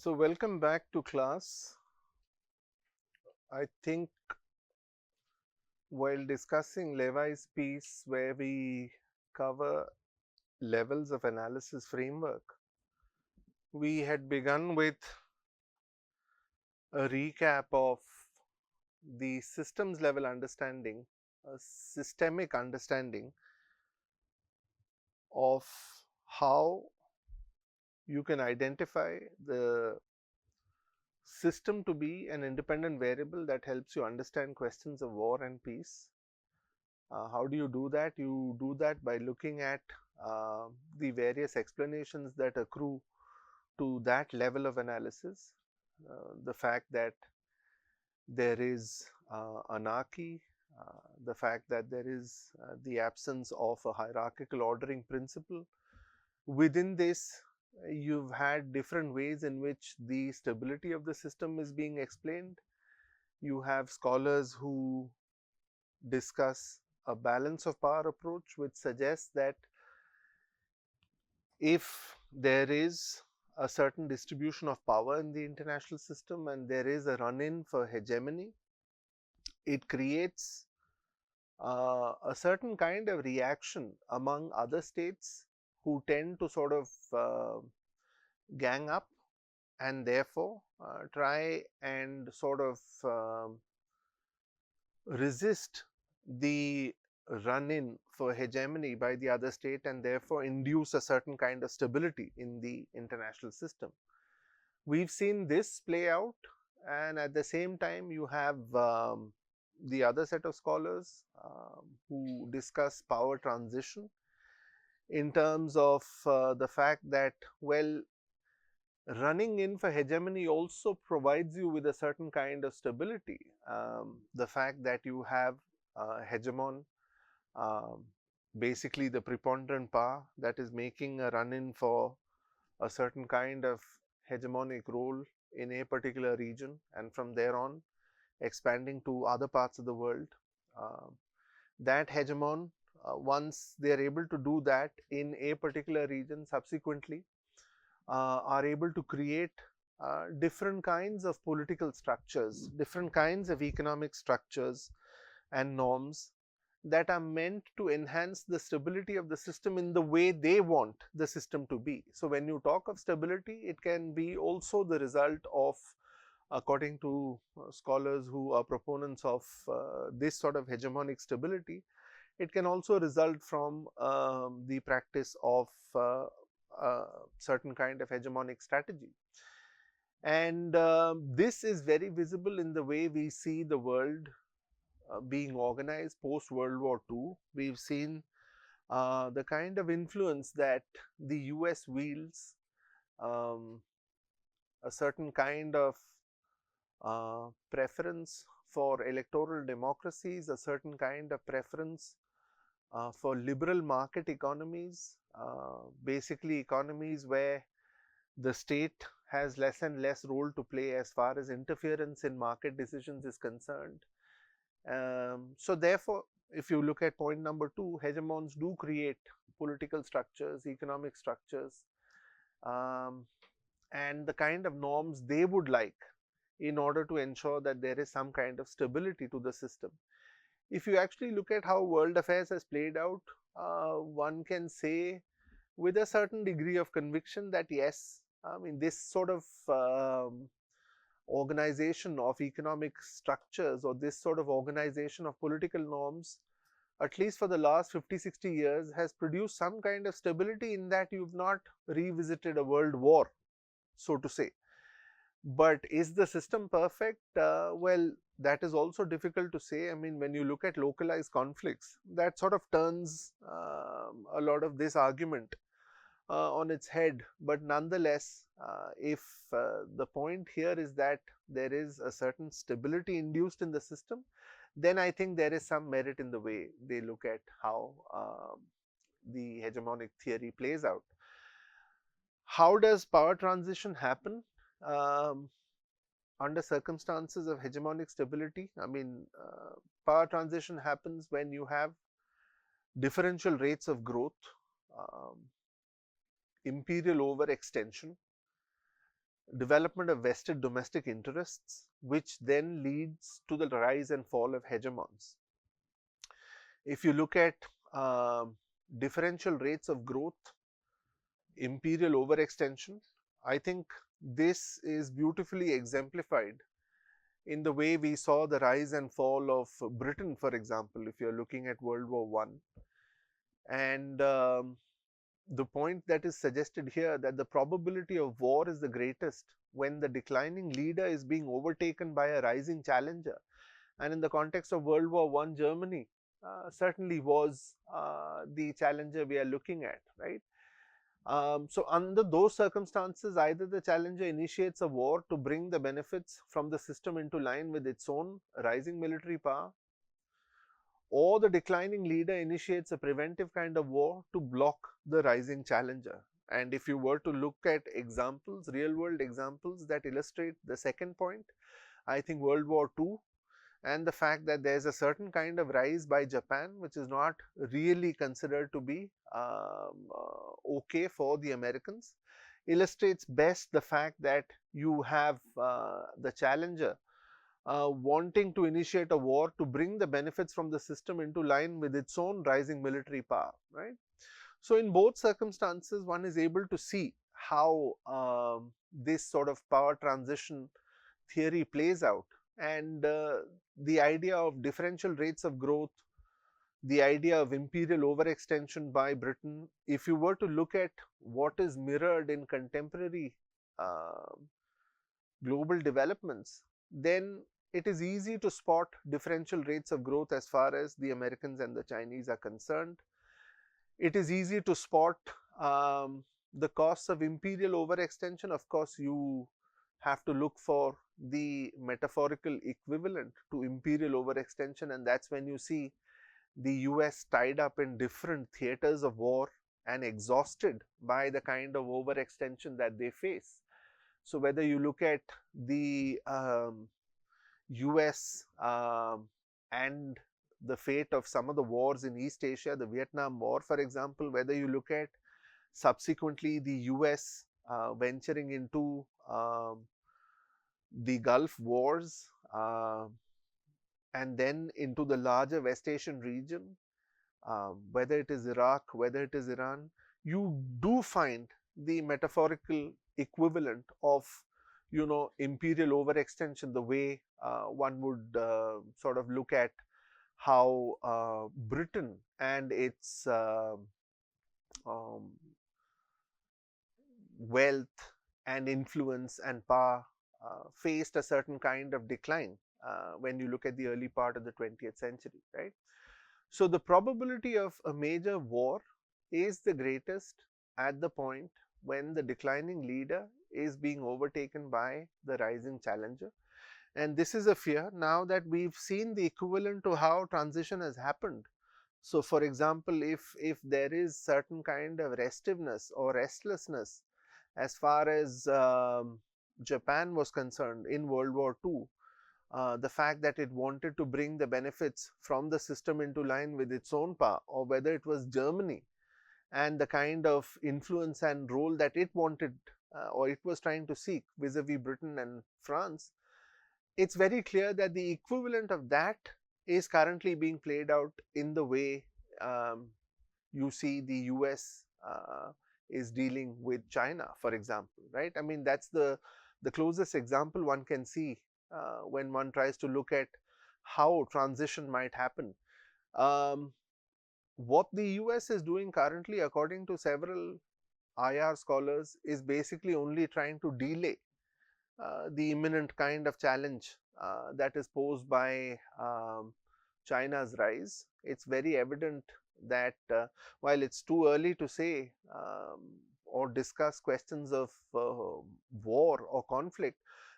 So welcome back to class. I think while discussing Levi's piece where we cover levels of analysis framework, we had begun with a recap of the systems level understanding, a systemic understanding of how you can identify the system to be an independent variable that helps you understand questions of war and peace. How do you do that? You do that by looking at uh, the various explanations that accrue to that level of analysis. The fact that there is anarchy, the fact that there is the absence of a hierarchical ordering principle. Within this, you've had different ways in which the stability of the system is being explained. You have scholars who discuss a balance of power approach, which suggests that if there is a certain distribution of power in the international system and there is a run-in for hegemony, it creates a certain kind of reaction among other states who tend to sort of gang up and therefore try and sort of resist the run-in for hegemony by the other state and therefore induce a certain kind of stability in the international system. We've seen this play out, and at the same time you have the other set of scholars who discuss power transition in terms of the fact that, well, running in for hegemony also provides you with a certain kind of stability. The fact that you have hegemon, um, basically the preponderant power that is making a run in for a certain kind of hegemonic role in a particular region, and from there on expanding to other parts of the world. That hegemon, once they are able to do that in a particular region, subsequently are able to create different kinds of political structures, different kinds of economic structures and norms that are meant to enhance the stability of the system in the way they want the system to be. So when you talk of stability, it can be also the result of, according to scholars who are proponents of this sort of hegemonic stability, it can also result from the practice of certain kind of hegemonic strategy. And this is very visible in the way we see the world being organized post World War II. We've seen the kind of influence that the US wields, um, a certain kind of preference for electoral democracies, a certain kind of preference for liberal market economies, basically economies where the state has less and less role to play as far as interference in market decisions is concerned. So therefore, if you look at point number 2, hegemons do create political structures, economic structures, um, and the kind of norms they would like in order to ensure that there is some kind of stability to the system. If you actually look at how world affairs has played out, one can say with a certain degree of conviction that yes, I mean, this sort of organization of economic structures or this sort of organization of political norms, at least for the last 50-60 years, has produced some kind of stability in that you've not revisited a world war, so to say. But is the system perfect? Well, that is also difficult to say. I mean, when you look at localized conflicts, that sort of turns a lot of this argument on its head. But nonetheless, if the point here is that there is a certain stability induced in the system, then I think there is some merit in the way they look at how the hegemonic theory plays out. How does power transition happen under circumstances of hegemonic stability? I mean, power transition happens when you have differential rates of growth, um, imperial overextension, development of vested domestic interests, which then leads to the rise and fall of hegemons. If you look at differential rates of growth, imperial overextension, I think this is beautifully exemplified in the way we saw the rise and fall of Britain, for example, if you're looking at World War One. And the point that is suggested here, that the probability of war is the greatest when the declining leader is being overtaken by a rising challenger. And in the context of World War One, Germany certainly was the challenger we are looking at, right? So under those circumstances, either the challenger initiates a war to bring the benefits from the system into line with its own rising military power, or the declining leader initiates a preventive kind of war to block the rising challenger. And if you were to look at examples, real world examples that illustrate the second point, I think World War II and the fact that there's a certain kind of rise by Japan, which is not really considered to be okay for the Americans, illustrates best the fact that you have the challenger wanting to initiate a war to bring the benefits from the system into line with its own rising military power, right? So in both circumstances, one is able to see how this sort of power transition theory plays out. And the idea of differential rates of growth, the idea of imperial overextension by Britain, if you were to look at what is mirrored in contemporary uh, global developments, then it is easy to spot differential rates of growth as far as the Americans and the Chinese are concerned. It is easy to spot the costs of imperial overextension. Of course, you have to look for the metaphorical equivalent to imperial overextension, and that's when you see the US tied up in different theaters of war and exhausted by the kind of overextension that they face. So whether you look at the US and the fate of some of the wars in East Asia, the Vietnam War, for example, whether you look at subsequently the US venturing into the Gulf Wars and then into the larger West Asian region, whether it is Iraq, whether it is Iran, you do find the metaphorical equivalent of, you know, imperial overextension, the way one would sort of look at how Britain and its um, wealth and influence and power faced a certain kind of decline when you look at the early part of the 20th century, right? So the probability of a major war is the greatest at the point when the declining leader is being overtaken by the rising challenger. And this is a fear now that we've seen the equivalent to how transition has happened. So for example, if there is certain kind of restiveness or restlessness as far as Japan was concerned in World War II, the fact that it wanted to bring the benefits from the system into line with its own power, or whether it was Germany and the kind of influence and role that it wanted or it was trying to seek vis-a-vis Britain and France, it's very clear that the equivalent of that is currently being played out in the way you see the US is dealing with China, for example, right? I mean, that's the closest example one can see when one tries to look at how transition might happen. Um, what the US is doing currently, according to several IR scholars, is basically only trying to delay the imminent kind of challenge that is posed by China's rise. It's very evident that while it's too early to say or discuss questions of war or conflict,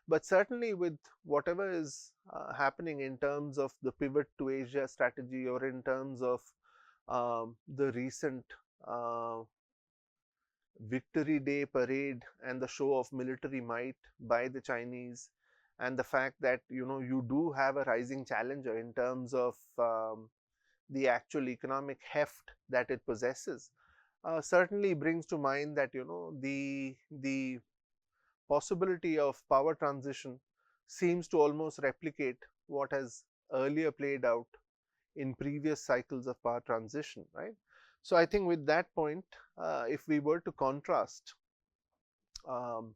but certainly with whatever is happening in terms of the pivot to Asia strategy, or in terms of the recent uh, Victory Day parade and the show of military might by the Chinese, and the fact that, you know, you do have a rising challenger in terms of the actual economic heft that it possesses, certainly brings to mind that, you know, the possibility of power transition seems to almost replicate what has earlier played out in previous cycles of power transition, right? So I think with that point, if we were to contrast um,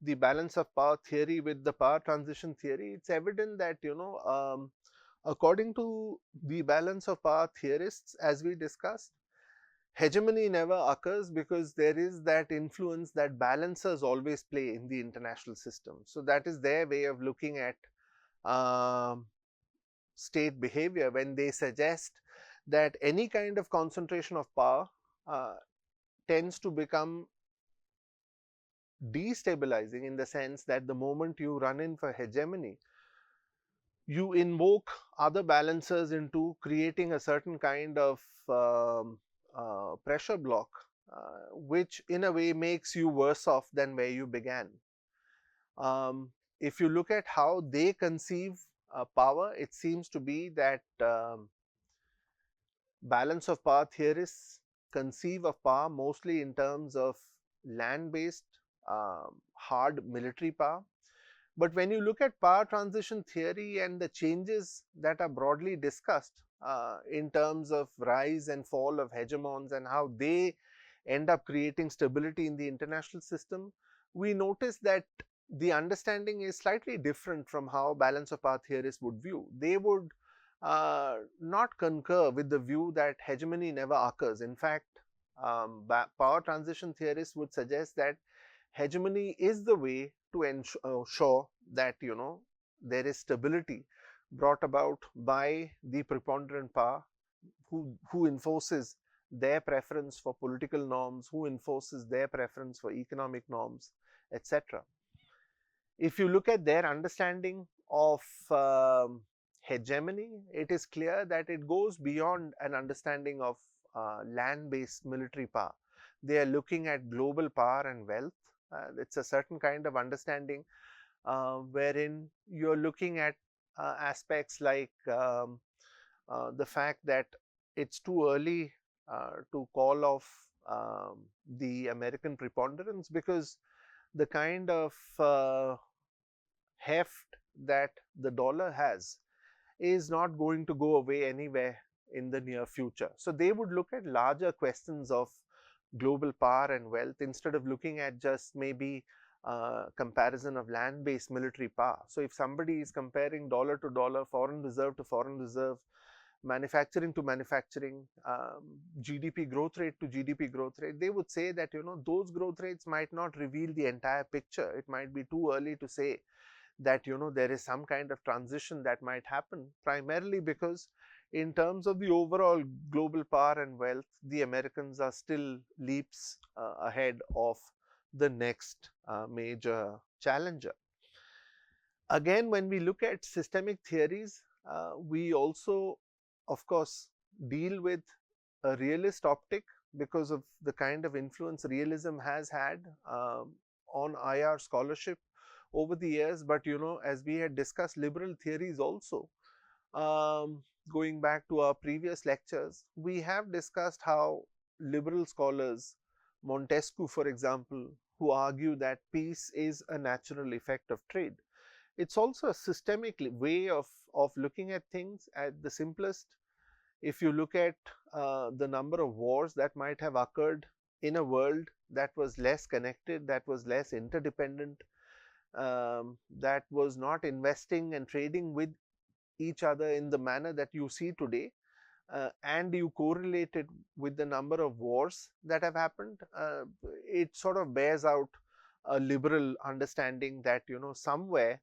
the balance of power theory with the power transition theory, it's evident that, according to the balance of power theorists, as we discussed, hegemony never occurs because there is that influence that balancers always play in the international system. So that is their way of looking at um, state behavior when they suggest that any kind of concentration of power uh, tends to become destabilizing, in the sense that the moment you run in for hegemony, you invoke other balancers into creating a certain kind of pressure block, which in a way makes you worse off than where you began. Um, if you look at how they conceive power, it seems to be that balance of power theorists conceive of power mostly in terms of land based hard military power. But when you look at power transition theory and the changes that are broadly discussed in terms of rise and fall of hegemons and how they end up creating stability in the international system, we notice that the understanding is slightly different from how balance of power theorists would view. They would not concur with the view that hegemony never occurs. In fact, power transition theorists would suggest that hegemony is the way to ensure that, there is stability brought about by the preponderant power who enforces their preference for political norms, who enforces their preference for economic norms, etc. If you look at their understanding of hegemony, it is clear that it goes beyond an understanding of land-based military power. They are looking at global power and wealth. It's a certain kind of understanding wherein you're looking at aspects like the fact that it's too early to call off the American preponderance, because the kind of heft that the dollar has is not going to go away anywhere in the near future. So they would look at larger questions of global power and wealth instead of looking at just maybe comparison of land-based military power. So if somebody is comparing dollar to dollar, foreign reserve to foreign reserve, manufacturing to manufacturing, GDP growth rate to GDP growth rate, they would say that, those growth rates might not reveal the entire picture. It might be too early to say that, there is some kind of transition that might happen, primarily because in terms of the overall global power and wealth, the Americans are still leaps ahead of the next major challenger. Again, when we look at systemic theories, we also, of course, deal with a realist optic because of the kind of influence realism has had on IR scholarship over the years. But, as we had discussed liberal theories also, going back to our previous lectures, we have discussed how liberal scholars, Montesquieu for example, who argue that peace is a natural effect of trade. It's also a systemic way of looking at things. At the simplest, if you look at the number of wars that might have occurred in a world that was less connected, that was less interdependent, that was not investing and trading with each other in the manner that you see today, and you correlate it with the number of wars that have happened, it sort of bears out a liberal understanding that, somewhere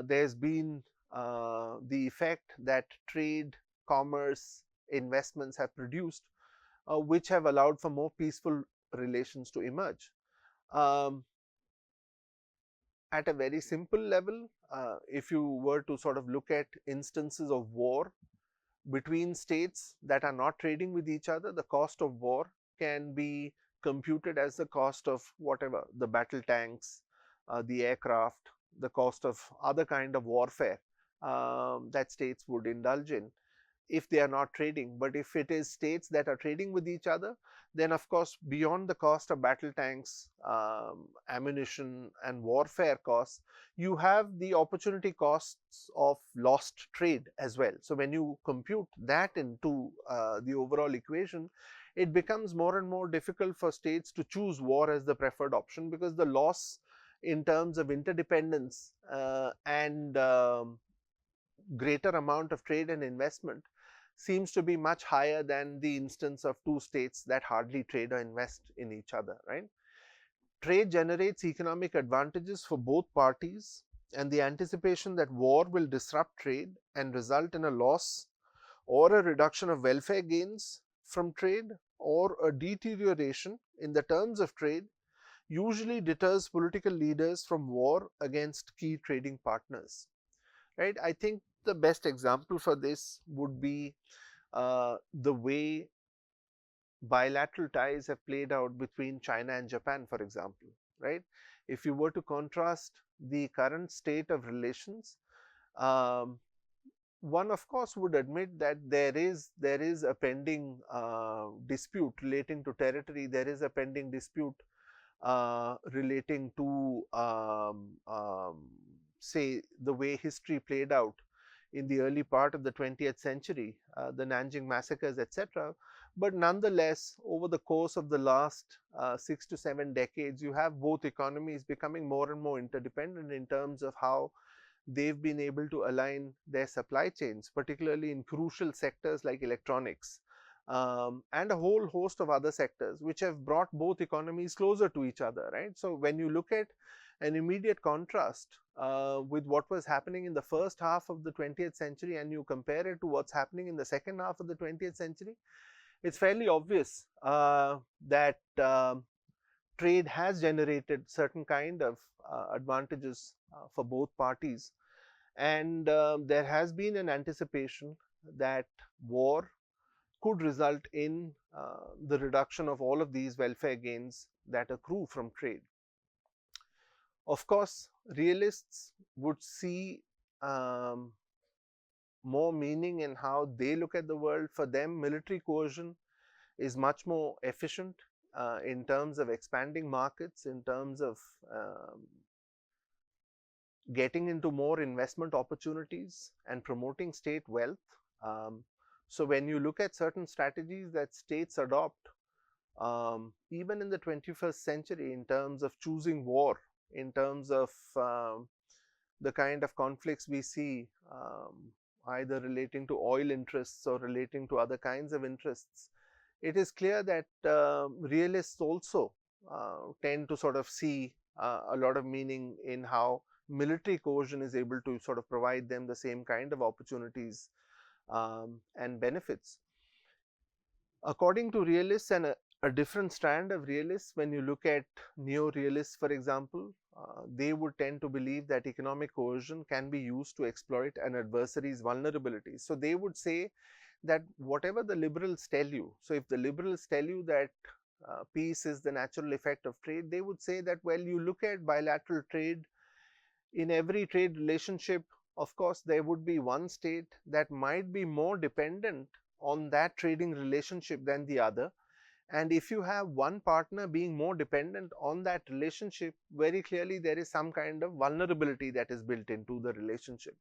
there's been the effect that trade, commerce, investments have produced, which have allowed for more peaceful relations to emerge. At a very simple level, if you were to sort of look at instances of war between states that are not trading with each other, the cost of war can be computed as the cost of whatever, the battle tanks, the aircraft, the cost of other kind of warfare that states would indulge in. if they are not trading. But if it is states that are trading with each other, then of course beyond the cost of battle tanks, ammunition and warfare costs, you have the opportunity costs of lost trade as well. So when you compute that into the overall equation, it becomes more and more difficult for states to choose war as the preferred option, because the loss in terms of interdependence and greater amount of trade and investment seems to be much higher than the instance of two states that hardly trade or invest in each other, right? Trade generates economic advantages for both parties, and the anticipation that war will disrupt trade and result in a loss or a reduction of welfare gains from trade or a deterioration in the terms of trade usually deters political leaders from war against key trading partners, right? I think the best example for this would be the way bilateral ties have played out between China and Japan, for example, right? If you were to contrast the current state of relations, um, one of course would admit that there is a pending dispute relating to territory. There is a pending dispute relating to say the way history played out in the early part of the 20th century, the Nanjing massacres, etc. But nonetheless, over the course of the last 6 to 7 decades, you have both economies becoming more and more interdependent in terms of how they've been able to align their supply chains, particularly in crucial sectors like electronics, and a whole host of other sectors, which have brought both economies closer to each other, right? So when you look at an immediate contrast with what was happening in the first half of the 20th century and you compare it to what's happening in the second half of the 20th century, it's fairly obvious that trade has generated certain kind of advantages for both parties, and there has been an anticipation that war could result in the reduction of all of these welfare gains that accrue from trade. Of course, realists would see more meaning in how they look at the world. For them, military coercion is much more efficient in terms of expanding markets, in terms of getting into more investment opportunities and promoting state wealth. So when you look at certain strategies that states adopt, even in the 21st century, in terms of choosing war, in terms of the kind of conflicts we see, either relating to oil interests or relating to other kinds of interests, it is clear that realists also tend to sort of see a lot of meaning in how military coercion is able to sort of provide them the same kind of opportunities and benefits. According to realists and a different strand of realists, when you look at neo-realists, for example, they would tend to believe that economic coercion can be used to exploit an adversary's vulnerabilities. So they would say that whatever the liberals tell you, so if the liberals tell you that peace is the natural effect of trade, they would say that, well, you look at bilateral trade, in every trade relationship, of course, there would be one state that might be more dependent on that trading relationship than the other. And if you have one partner being more dependent on that relationship, very clearly there is some kind of vulnerability that is built into the relationship.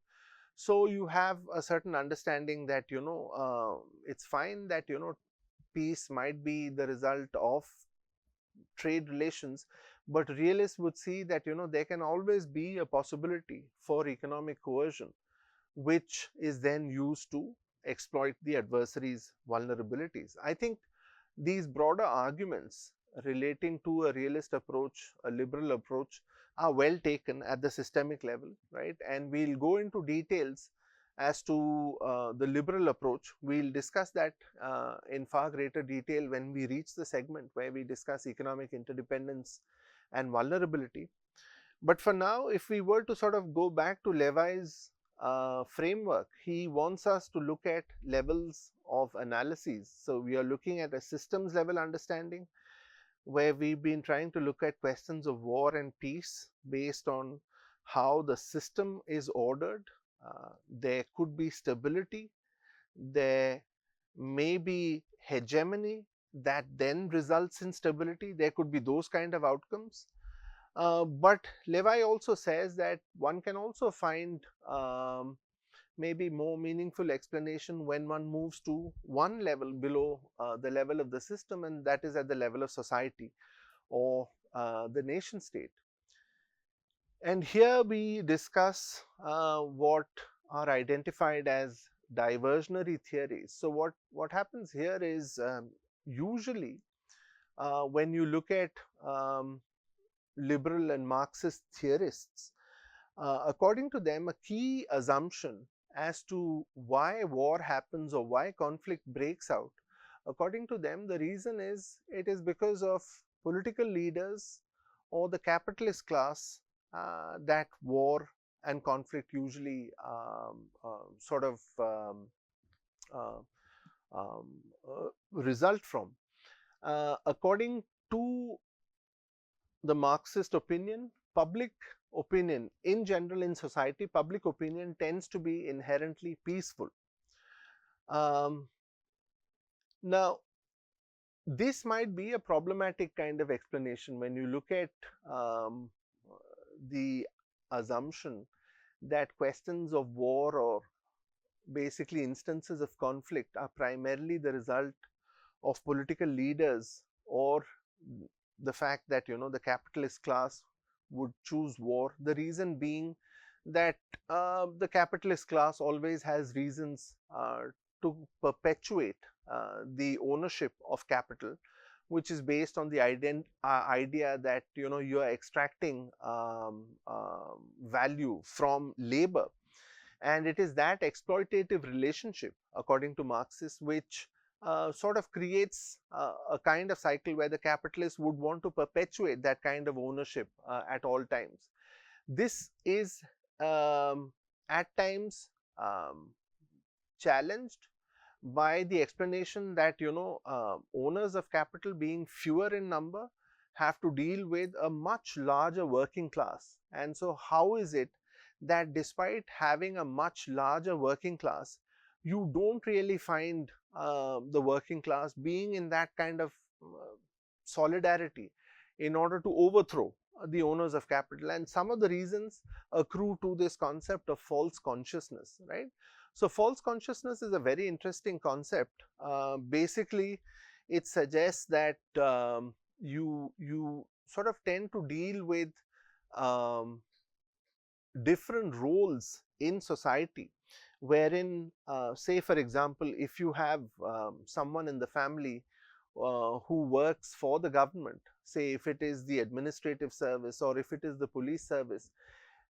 So you have a certain understanding that, it's fine that, peace might be the result of trade relations, but realists would see that, there can always be a possibility for economic coercion, which is then used to exploit the adversary's vulnerabilities. I think these broader arguments relating to a realist approach, a liberal approach, are well taken at the systemic level, right? And we'll go into details as to the liberal approach. We'll discuss that in far greater detail when we reach the segment where we discuss economic interdependence and vulnerability. But for now, if we were to sort of go back to Levi's framework, he wants us to look at levels of analyses. So we are looking at a systems level understanding, where we've been trying to look at questions of war and peace based on how the system is ordered. There could be stability, there may be hegemony that then results in stability. There could be those kind of outcomes. But Levi also says that one can also find maybe more meaningful explanation when one moves to one level below the level of the system, and that is at the level of society or the nation state. And here we discuss what are identified as diversionary theories. So what happens here is usually when you look at liberal and Marxist theorists, according to them, a key assumption as to why war happens or why conflict breaks out, according to them, the reason is it is because of political leaders or the capitalist class that war and conflict usually sort of uh, um, result from. According to the Marxist opinion, public opinion in general in society, public opinion tends to be inherently peaceful. Um, Now, this might be a problematic kind of explanation when you look at um, the assumption that questions of war or basically instances of conflict are primarily the result of political leaders or the fact that the capitalist class would choose war. The reason being that the capitalist class always has reasons to perpetuate the ownership of capital, which is based on the idea that you are extracting value from labor, and it is that exploitative relationship, according to Marxists, which sort of creates a kind of cycle where the capitalists would want to perpetuate that kind of ownership at all times. This is at times challenged by the explanation that owners of capital, being fewer in number, have to deal with a much larger working class. And so how is it that despite having a much larger working class, you don't really find the working class being in that kind of solidarity in order to overthrow the owners of capital? And some of the reasons accrue to this concept of false consciousness, right? So false consciousness is a very interesting concept. Basically, it suggests that you sort of tend to deal with um, different roles in society, wherein say for example, if you have someone in the family who works for the government, say if it is the administrative service or if it is the police service,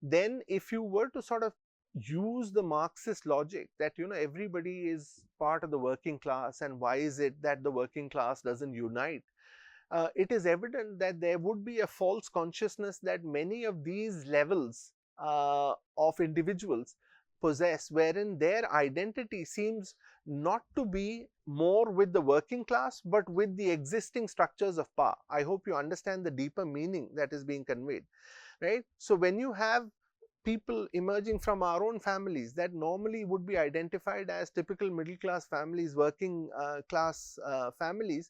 then if you were to sort of use the Marxist logic that everybody is part of the working class, and why is it that the working class doesn't unite, it is evident that there would be a false consciousness that many of these levels of individuals possess, wherein their identity seems not to be more with the working class but with the existing structures of power. I hope you understand the deeper meaning that is being conveyed, right? So when you have people emerging from our own families that normally would be identified as typical middle class families, working class families,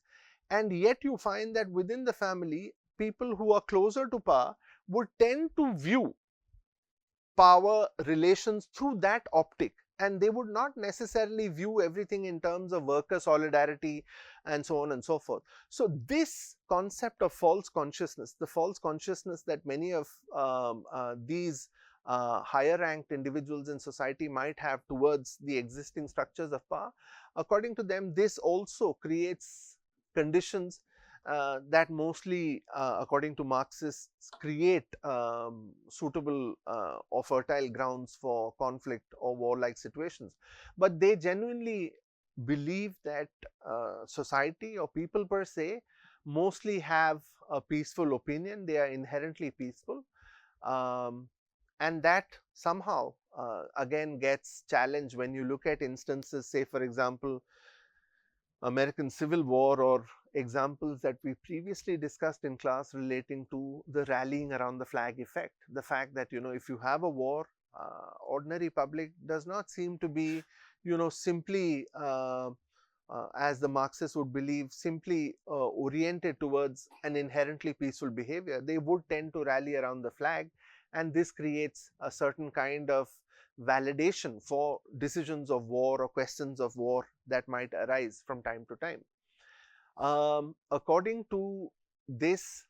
and yet you find that within the family, people who are closer to power would tend to view power relations through that optic, and they would not necessarily view everything in terms of worker solidarity and so on and so forth. So this concept of false consciousness, the false consciousness that many of these higher ranked individuals in society might have towards the existing structures of power, according to them, this also creates conditions that mostly, according to Marxists, create suitable or fertile grounds for conflict or warlike situations. But they genuinely believe that society or people per se mostly have a peaceful opinion. They are inherently peaceful. And that somehow again gets challenged when you look at instances, say for example, American Civil War, or examples that we previously discussed in class relating to the rallying around the flag effect. The fact that if you have a war, ordinary public does not seem to be simply as the Marxists would believe, simply oriented towards an inherently peaceful behavior, they would tend to rally around the flag, and this creates a certain kind of validation for decisions of war or questions of war that might arise from time to time. According to this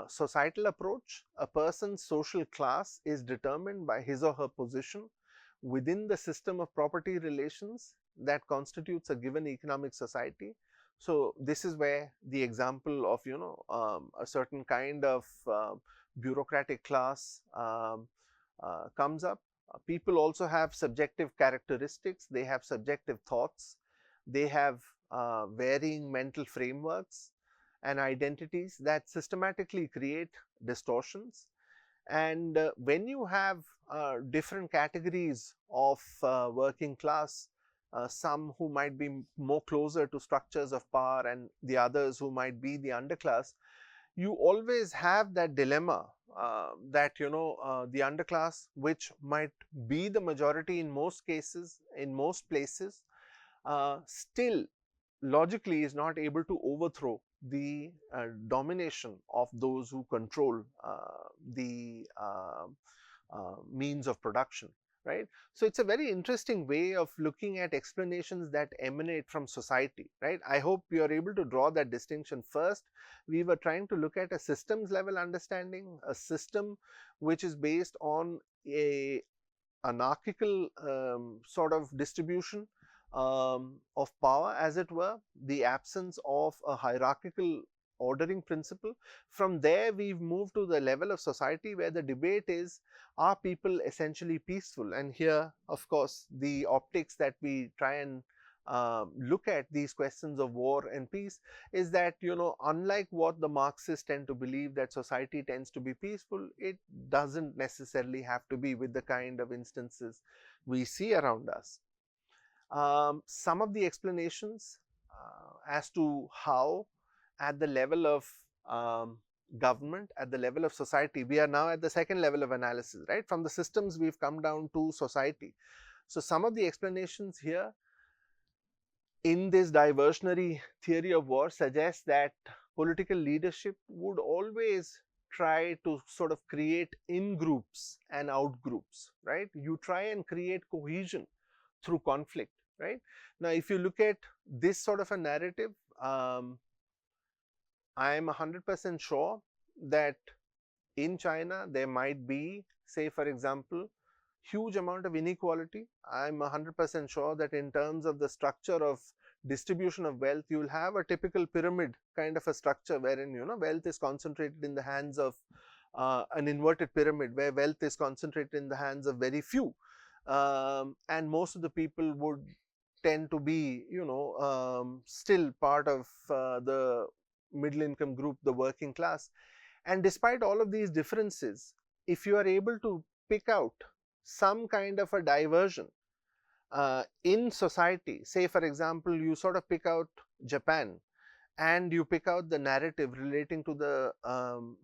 societal approach, a person's social class is determined by his or her position within the system of property relations that constitutes a given economic society. So this is where the example of a certain kind of bureaucratic class comes up. People also have subjective characteristics, they have subjective thoughts, they have varying mental frameworks and identities that systematically create distortions. And when you have different categories of working class, some who might be more closer to structures of power and the others who might be the underclass, you always have that dilemma that the underclass, which might be the majority in most cases, in most places, still logically is not able to overthrow the domination of those who control the means of production, right? So it's a very interesting way of looking at explanations that emanate from society, right? I hope you are able to draw that distinction. First, we were trying to look at a systems level understanding, a system which is based on a anarchical sort of distribution of power, as it were, the absence of a hierarchical ordering principle. From there, we've moved to the level of society where the debate is, are people essentially peaceful? And here, of course, the optics that we try and look at these questions of war and peace is that, unlike what the Marxists tend to believe, that society tends to be peaceful, it doesn't necessarily have to be, with the kind of instances we see around us. Some of the explanations as to how, at the level of government, at the level of society, we are now at the second level of analysis, right? From the systems, we've come down to society. So some of the explanations here in this diversionary theory of war suggests that political leadership would always try to sort of create in groups and out groups, right? You try and create cohesion through conflict, right? Now, if you look at this sort of a narrative, I am 100% sure that in China there might be, say for example, huge amount of inequality. I am 100% sure that in terms of the structure of distribution of wealth, you will have a typical pyramid kind of a structure wherein wealth is concentrated in the hands of an inverted pyramid, where wealth is concentrated in the hands of very few, and most of the people would tend to be still part of the middle income group, the working class. And despite all of these differences, if you are able to pick out some kind of a diversion in society, say for example, you sort of pick out Japan and you pick out the narrative relating to the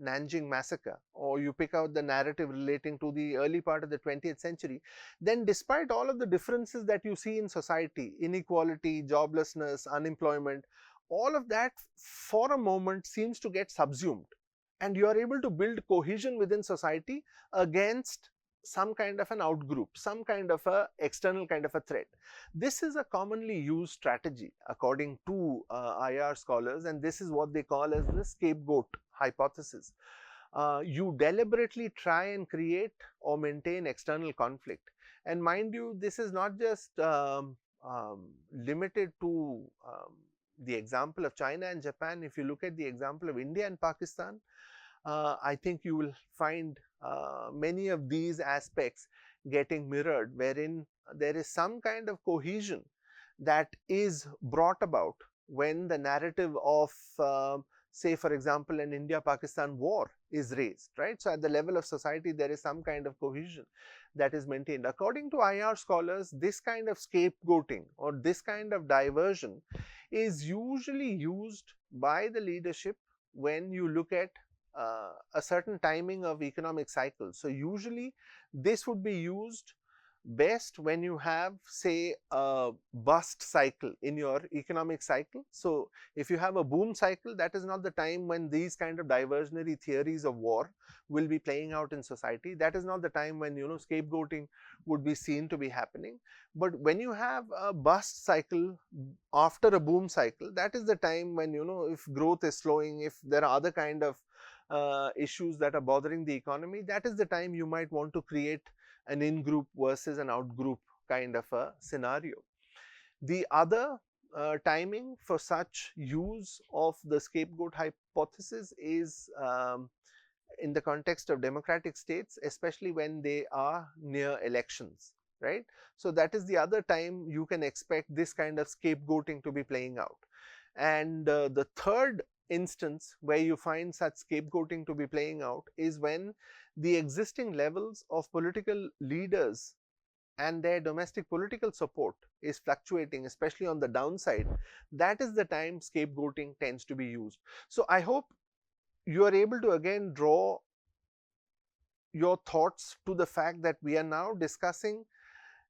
Nanjing massacre, or you pick out the narrative relating to the early part of the 20th century, then despite all of the differences that you see in society, inequality, joblessness, unemployment, all of that for a moment seems to get subsumed, and you are able to build cohesion within society against some kind of an outgroup, some kind of a external kind of a threat. This is a commonly used strategy according to IR scholars, and this is what they call as the scapegoat hypothesis. You deliberately try and create or maintain external conflict. And mind you, this is not just limited to the example of China and Japan. If you look at the example of India and Pakistan, I think you will find many of these aspects getting mirrored, wherein there is some kind of cohesion that is brought about when the narrative of say for example an India-Pakistan war is raised, right? So at the level of society there is some kind of cohesion that is maintained. According to IR scholars, this kind of scapegoating or this kind of diversion is usually used by the leadership when you look at a certain timing of economic cycles. So usually this would be used best when you have, say, a bust cycle in your economic cycle. So if you have a boom cycle, that is not the time when these kind of diversionary theories of war will be playing out in society. That is not the time when, scapegoating would be seen to be happening. But when you have a bust cycle after a boom cycle, that is the time when, if growth is slowing, if there are other kind of issues that are bothering the economy, that is the time you might want to create an in-group versus an out-group kind of a scenario. The other timing for such use of the scapegoat hypothesis is in the context of democratic states, especially when they are near elections, right? So that is the other time you can expect this kind of scapegoating to be playing out. And the third instance where you find such scapegoating to be playing out is when the existing levels of political leaders and their domestic political support is fluctuating, especially on the downside. That is the time scapegoating tends to be used. So I hope you are able to again draw your thoughts to the fact that we are now discussing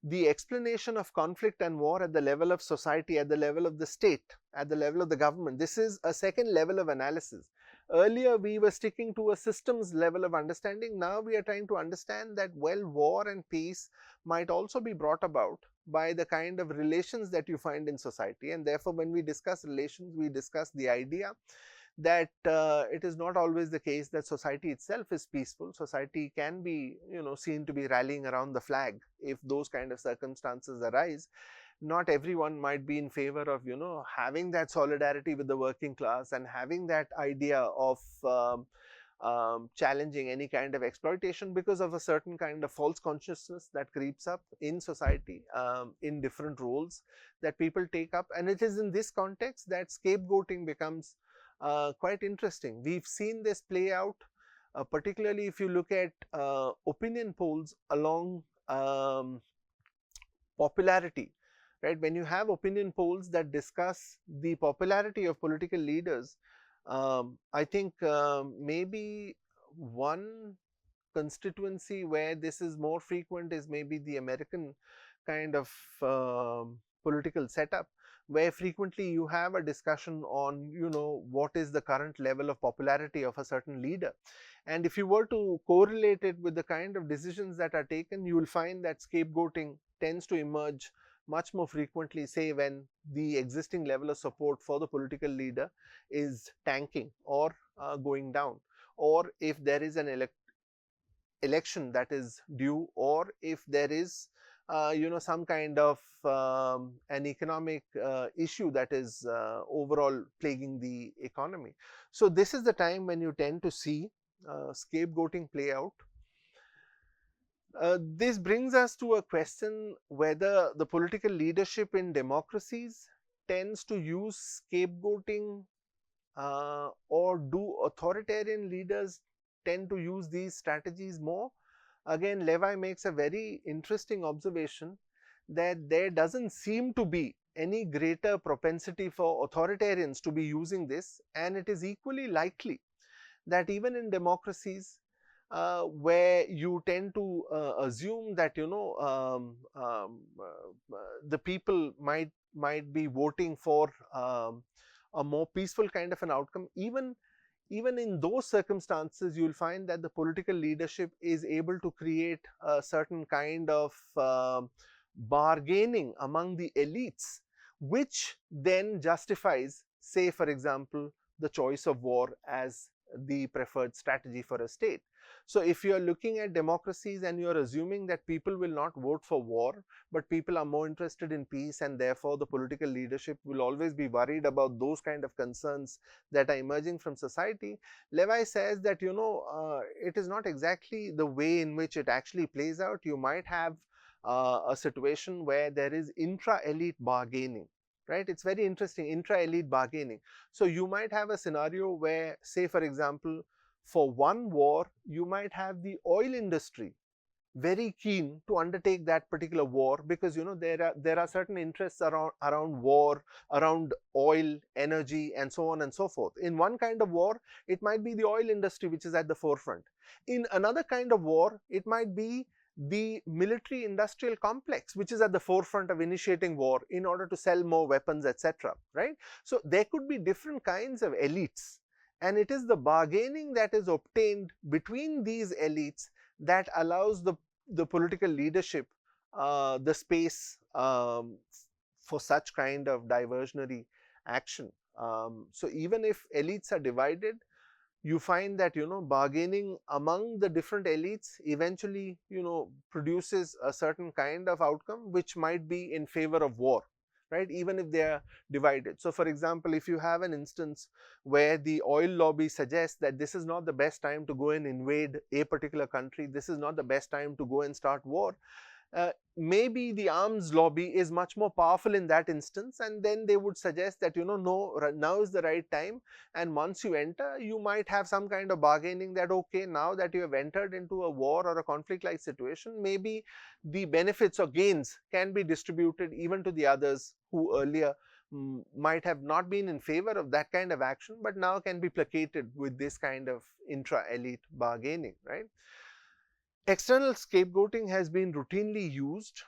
the explanation of conflict and war at the level of society, at the level of the state, at the level of the government. This is a second level of analysis. Earlier, we were sticking to a systems level of understanding. Now we are trying to understand that, well, war and peace might also be brought about by the kind of relations that you find in society. And therefore, when we discuss relations, we discuss the idea that it is not always the case that society itself is peaceful. Society can be, seen to be rallying around the flag if those kind of circumstances arise. Not everyone might be in favor of, having that solidarity with the working class and having that idea of challenging any kind of exploitation because of a certain kind of false consciousness that creeps up in society in different roles that people take up. And it is in this context that scapegoating becomes quite interesting. We've seen this play out, particularly if you look at opinion polls along popularity, right? When you have opinion polls that discuss the popularity of political leaders, I think maybe one constituency where this is more frequent is maybe the American kind of political setup, where frequently you have a discussion on, what is the current level of popularity of a certain leader. And if you were to correlate it with the kind of decisions that are taken, you will find that scapegoating tends to emerge much more frequently, say when the existing level of support for the political leader is tanking or going down, or if there is an election that is due, or if there is some kind of an economic issue that is overall plaguing the economy. So this is the time when you tend to see scapegoating play out. This brings us to a question whether the political leadership in democracies tends to use scapegoating, or do authoritarian leaders tend to use these strategies more? Again, Levi makes a very interesting observation that there doesn't seem to be any greater propensity for authoritarians to be using this, and it is equally likely that even in democracies where you tend to assume that the people might be voting for a more peaceful kind of an outcome, even in those circumstances, you will find that the political leadership is able to create a certain kind of bargaining among the elites, which then justifies, say, for example, the choice of war as the preferred strategy for a state. So if you are looking at democracies and you are assuming that people will not vote for war, but people are more interested in peace, and therefore the political leadership will always be worried about those kind of concerns that are emerging from society, Levi says that it is not exactly the way in which it actually plays out. You might have a situation where there is intra-elite bargaining. Right, it's very interesting, intra-elite bargaining. So you might have a scenario where, say, for example, for one war, you might have the oil industry very keen to undertake that particular war, because there are certain interests around war, around oil, energy, and so on and so forth. In one kind of war, it might be the oil industry which is at the forefront. In another kind of war, it might be the military industrial complex, which is at the forefront of initiating war in order to sell more weapons, etc., right? So there could be different kinds of elites, and it is the bargaining that is obtained between these elites that allows the political leadership the space for such kind of diversionary action. So even if elites are divided, you find that bargaining among the different elites eventually produces a certain kind of outcome which might be in favor of war, right, even if they are divided. So for example, if you have an instance where the oil lobby suggests that this is not the best time to go and invade a particular country, this is not the best time to go and start war, maybe the arms lobby is much more powerful in that instance, and then they would suggest that no, now is the right time, and once you enter, you might have some kind of bargaining that okay, now that you have entered into a war or a conflict like situation, maybe the benefits or gains can be distributed even to the others who earlier might have not been in favor of that kind of action, but now can be placated with this kind of intra-elite bargaining, right? External scapegoating has been routinely used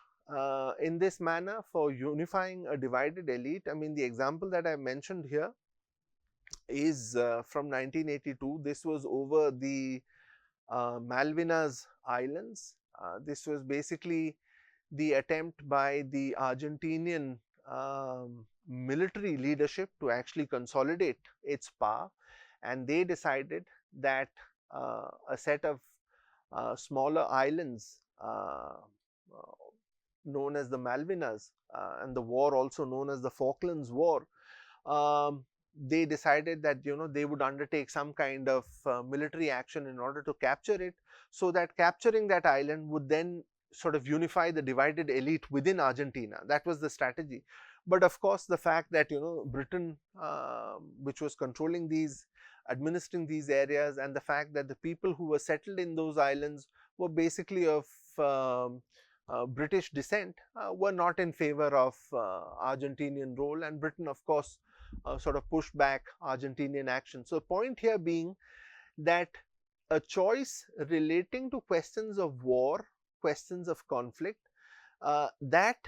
in this manner for unifying a divided elite. I mean, the example that I mentioned here is from 1982. This was over the Malvinas Islands. This was basically the attempt by the Argentinian military leadership to actually consolidate its power, and they decided that a set of smaller islands known as the Malvinas and the war also known as the Falklands War, they decided that they would undertake some kind of military action in order to capture it, so that capturing that island would then sort of unify the divided elite within Argentina. That was the strategy. But of course, the fact that Britain, which was controlling these, administering these areas, and the fact that the people who were settled in those islands were basically of British descent, were not in favor of Argentinian role, and Britain of course sort of pushed back Argentinian action. So the point here being that a choice relating to questions of war, questions of conflict, that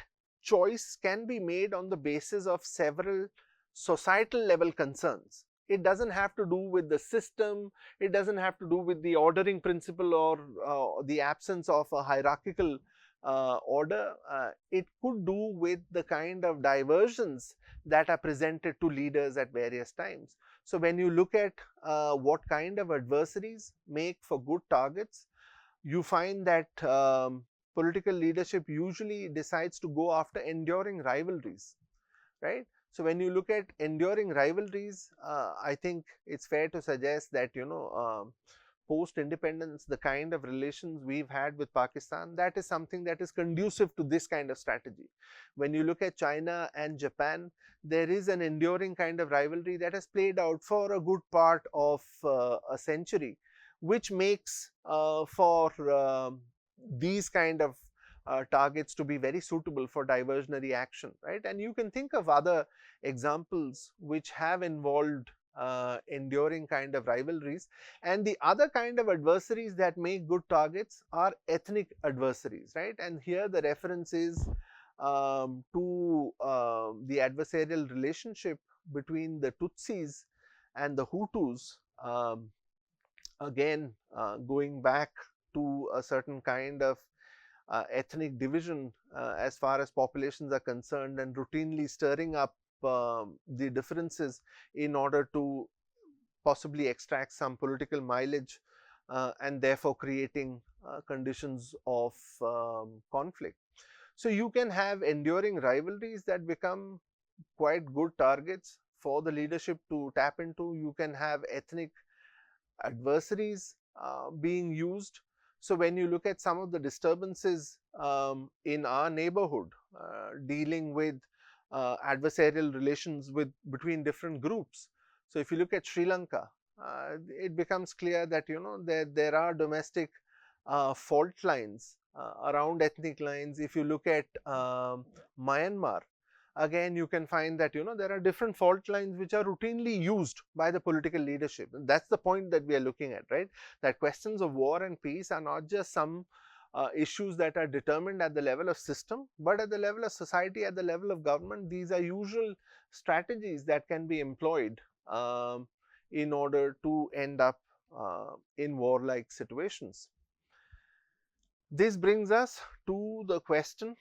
choice can be made on the basis of several societal level concerns. It doesn't have to do with the system, it doesn't have to do with the ordering principle or the absence of a hierarchical order. It could do with the kind of diversions that are presented to leaders at various times. So when you look at what kind of adversaries make for good targets, you find that political leadership usually decides to go after enduring rivalries, right? So when you look at enduring rivalries, I think it's fair to suggest that post-independence, the kind of relations we've had with Pakistan, that is something that is conducive to this kind of strategy. When you look at China and Japan, there is an enduring kind of rivalry that has played out for a good part of a century, which makes for these kind of targets to be very suitable for diversionary action, right? And you can think of other examples which have involved enduring kind of rivalries. And the other kind of adversaries that make good targets are ethnic adversaries, right? And here the reference is to the adversarial relationship between the Tutsis and the Hutus, again going back to a certain kind of ethnic division as far as populations are concerned, and routinely stirring up the differences in order to possibly extract some political mileage and therefore creating conditions of conflict. So you can have enduring rivalries that become quite good targets for the leadership to tap into. You can have ethnic adversaries being used. So when you look at some of the disturbances in our neighborhood dealing with adversarial relations between different groups. So if you look at Sri Lanka, it becomes clear that there are domestic fault lines around ethnic lines. If you look at Myanmar, again you can find that there are different fault lines which are routinely used by the political leadership. And that's the point that we are looking at, right? That questions of war and peace are not just some issues that are determined at the level of system, but at the level of society, at the level of government, these are usual strategies that can be employed in order to end up in warlike situations. This brings us to the question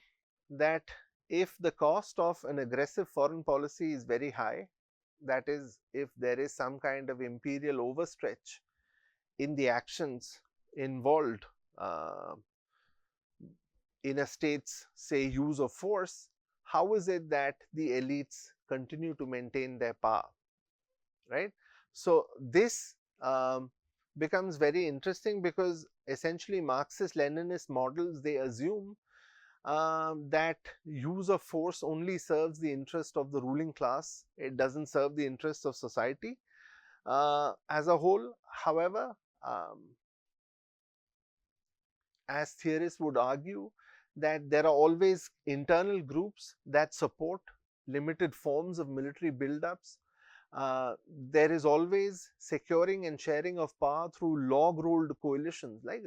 that if the cost of an aggressive foreign policy is very high, that is, if there is some kind of imperial overstretch in the actions involved in a state's, say, use of force, how is it that the elites continue to maintain their power, right? So this becomes very interesting, because essentially Marxist-Leninist models, they assume that use of force only serves the interest of the ruling class. It doesn't serve the interests of society as a whole. However, as theorists would argue, that there are always internal groups that support limited forms of military buildups. There is always securing and sharing of power through log-rolled coalitions. Like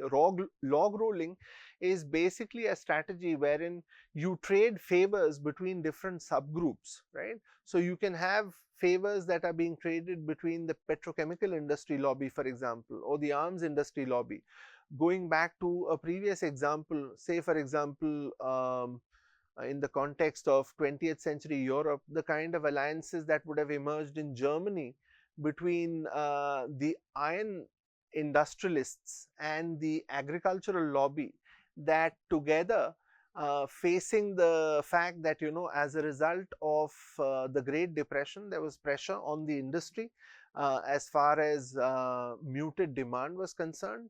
log-rolling is basically a strategy wherein you trade favors between different subgroups, right? So you can have favors that are being traded between the petrochemical industry lobby, for example, or the arms industry lobby. Going back to a previous example, say for example, in the context of 20th century Europe, the kind of alliances that would have emerged in Germany between the iron industrialists and the agricultural lobby, that together facing the fact that, you know, as a result of the Great Depression, there was pressure on the industry as far as muted demand was concerned.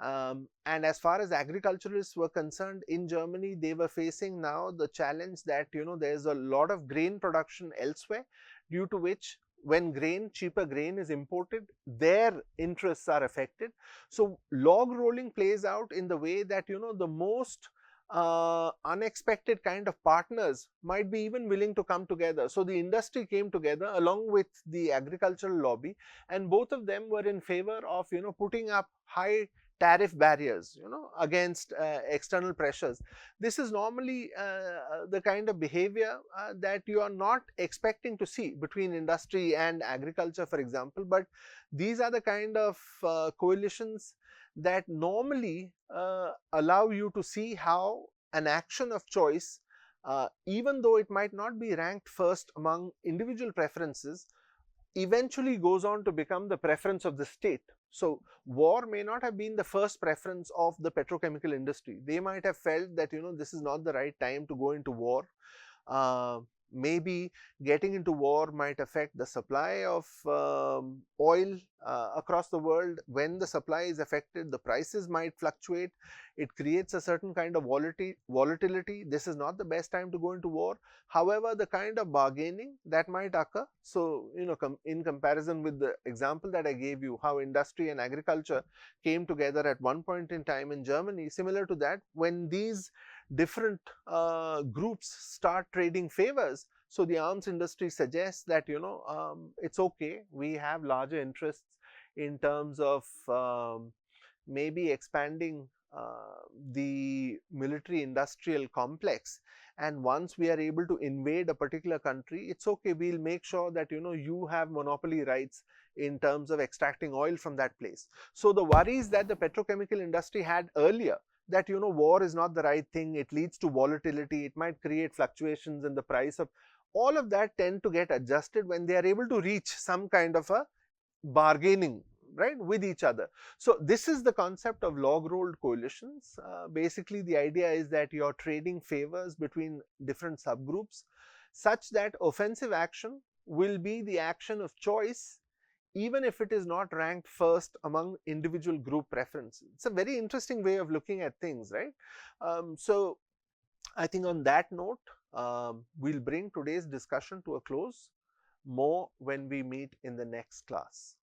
And as far as agriculturalists were concerned in Germany, they were facing now the challenge that, you know, there's a lot of grain production elsewhere, due to which when cheaper grain is imported, their interests are affected. So log rolling plays out in the way that, you know, the most unexpected kind of partners might be even willing to come together. So the industry came together along with the agricultural lobby, and both of them were in favor of, you know, putting up high tariff barriers, you know, against external pressures. This is normally the kind of behavior that you are not expecting to see between industry and agriculture, for example, but these are the kind of coalitions that normally allow you to see how an action of choice, even though it might not be ranked first among individual preferences, eventually goes on to become the preference of the state. So war may not have been the first preference of the petrochemical industry. They might have felt that, you know, this is not the right time to go into war. Maybe getting into war might affect the supply of oil across the world. When the supply is affected, the prices might fluctuate. It creates a certain kind of volatility. This is not the best time to go into war. However, the kind of bargaining that might occur, so, you know, in comparison with the example that I gave you, how industry and agriculture came together at one point in time in Germany, similar to that, when these different groups start trading favors, so the arms industry suggests that, you know, it's okay, we have larger interests in terms of maybe expanding the military industrial complex, and once we are able to invade a particular country, it's okay, we'll make sure that, you know, you have monopoly rights in terms of extracting oil from that place. So the worries that the petrochemical industry had earlier, that, you know, war is not the right thing, it leads to volatility, it might create fluctuations in the price of, all of that tend to get adjusted when they are able to reach some kind of a bargaining, right, with each other. So this is the concept of log-rolled coalitions. Basically the idea is that you're trading favors between different subgroups, such that offensive action will be the action of choice, even if it is not ranked first among individual group preferences. It's a very interesting way of looking at things, right? So I think on that note, we'll bring today's discussion to a close. More when we meet in the next class.